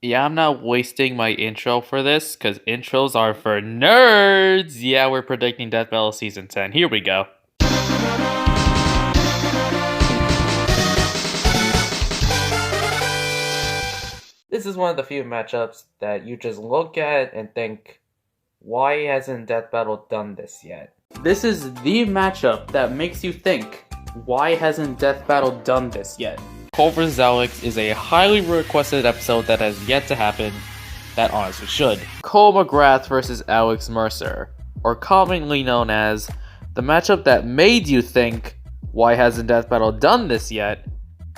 Yeah, I'm not wasting my intro for this, because intros are for nerds! Yeah, we're predicting Death Battle Season 10. Here we go. This is one of the few matchups that you just look at and think, why hasn't Death Battle done this yet? This is the matchup that makes you think, why hasn't Death Battle done this yet? Cole vs. Alex is a highly requested episode that has yet to happen, that honestly should. Cole McGrath vs. Alex Mercer, or commonly known as the matchup that made you think, why hasn't Death Battle done this yet?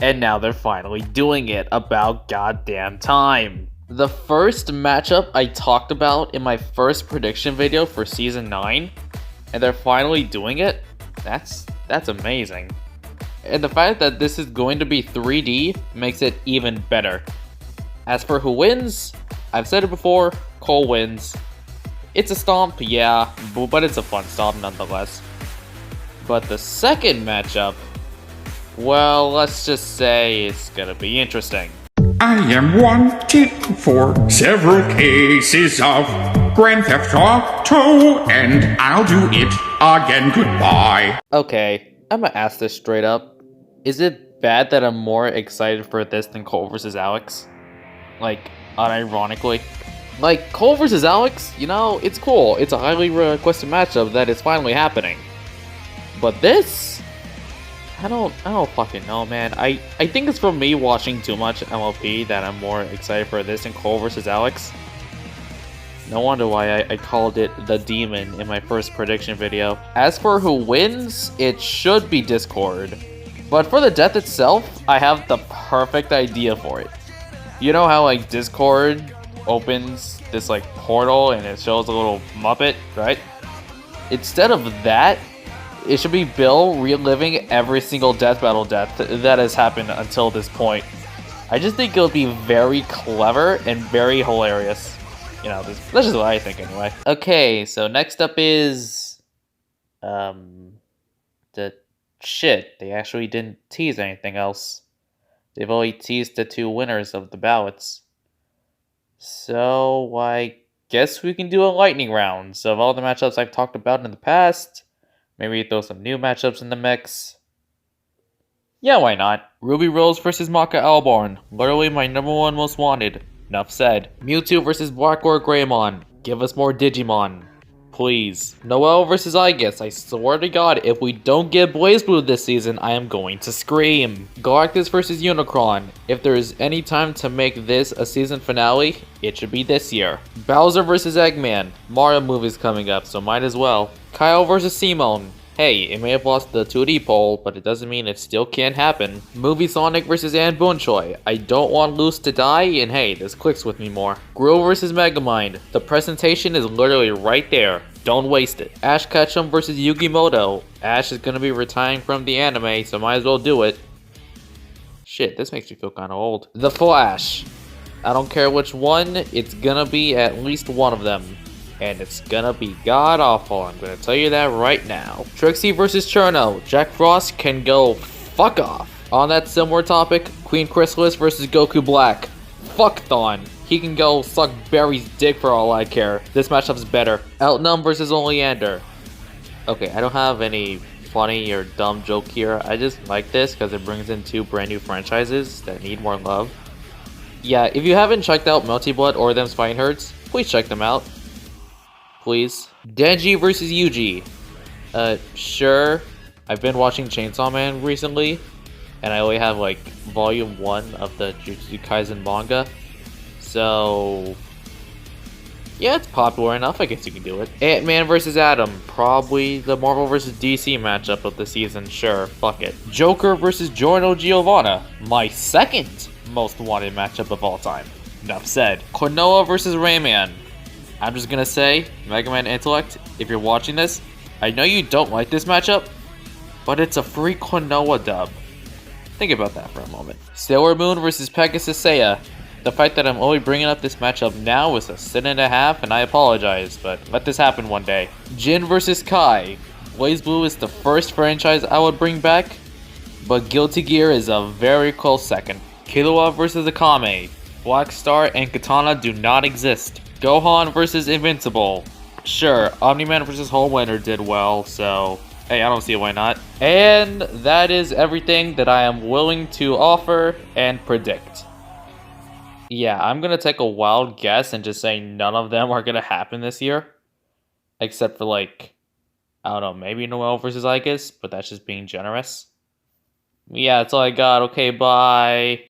And now they're finally doing it, about goddamn time. The first matchup I talked about in my first prediction video for Season 9, and they're finally doing it, that's amazing. And the fact that this is going to be 3D makes it even better. As for who wins, I've said it before, Cole wins. It's a stomp, yeah, but it's a fun stomp nonetheless. But the second matchup, well, let's just say it's gonna be interesting. I am wanted for several cases of Grand Theft Auto, and I'll do it again, goodbye. Okay, I'm gonna ask this straight up. Is it bad that I'm more excited for this than Cole vs. Alex? Like, unironically? Like, Cole vs. Alex, you know, it's cool. It's a highly requested matchup that is finally happening. But this? I don't fucking know, man. I think it's from me watching too much MLP that I'm more excited for this than Cole vs. Alex. No wonder why I called it the Demon in my first prediction video. As for who wins, it should be Discord. But for the death itself, I have the perfect idea for it. You know how like Discord opens this like portal and it shows a little Muppet, right? Instead of that, it should be Bill reliving every single Death Battle death that has happened until this point. I just think it'll be very clever and very hilarious. You know, that's just what I think anyway. Okay, so next up is... the shit. They actually didn't tease anything else. They've only teased the two winners of the ballots. So, I guess we can do a lightning round. So, of all the matchups I've talked about in the past, maybe throw some new matchups in the mix. Yeah, why not? Ruby Rose vs. Maka Albarn. Literally my #1 most wanted. Enough said. Mewtwo vs. Blackroar Greymon. Give us more Digimon. Please. Noelle vs. Igus. I swear to God, if we don't get BlazBlue this season, I am going to scream. Galactus vs. Unicron. If there is any time to make this a season finale, it should be this year. Bowser vs. Eggman. Mario movie's coming up, so might as well. Kyle vs. Simone. Hey, it may have lost the 2D poll, but it doesn't mean it still can't happen. Movie Sonic vs. Anne Bunchoi. I don't want Luz to die, and hey, this clicks with me more. Grill vs. Megamind. The presentation is literally right there. Don't waste it. Ash Ketchum vs. Yugimoto. Ash is gonna be retiring from the anime, so might as well do it. Shit, this makes me feel kinda old. The Flash. I don't care which one, it's gonna be at least one of them. And it's gonna be god-awful, I'm gonna tell you that right now. Trixie vs. Cherno. Jack Frost can go fuck off. On that similar topic, Queen Chrysalis vs. Goku Black. Fuck Thawne. He can go suck Barry's dick for all I care. This matchup's better. Outnum vs. Oleander. Okay, I don't have any funny or dumb joke here. I just like this because it brings in two brand new franchises that need more love. Yeah, if you haven't checked out Melty Blood or Them's Fighting Herds, please check them out. Please. Denji vs. Yuji. Sure. I've been watching Chainsaw Man recently, and I only have like volume 1 of the Jujutsu Kaisen manga. So, yeah, it's popular enough. I guess you can do it. Ant-Man vs. Atom. Probably the Marvel vs. DC matchup of the season. Sure, fuck it. Joker vs. Giorno Giovanna. My second most wanted matchup of all time. Enough said. Klonoa vs. Rayman. I'm just gonna say, Mega Man Intellect, if you're watching this, I know you don't like this matchup, but it's a free Klonoa dub. Think about that for a moment. Sailor Moon vs. Pegasus Seiya. The fact that I'm only bringing up this matchup now is a sin and a half, and I apologize, but let this happen one day. Jin vs. Kai. BlazBlue is the first franchise I would bring back, but Guilty Gear is a very close second. Killua vs. Akame. Black Star and Katana do not exist. Gohan versus Invincible. Sure, Omni-Man versus Homelander did well, so hey, I don't see why not. And that is everything that I am willing to offer and predict. Yeah, I'm gonna take a wild guess and just say none of them are gonna happen this year. Except for like, I don't know, maybe Noel versus Igus, but that's just being generous. Yeah, that's all I got. Okay, bye.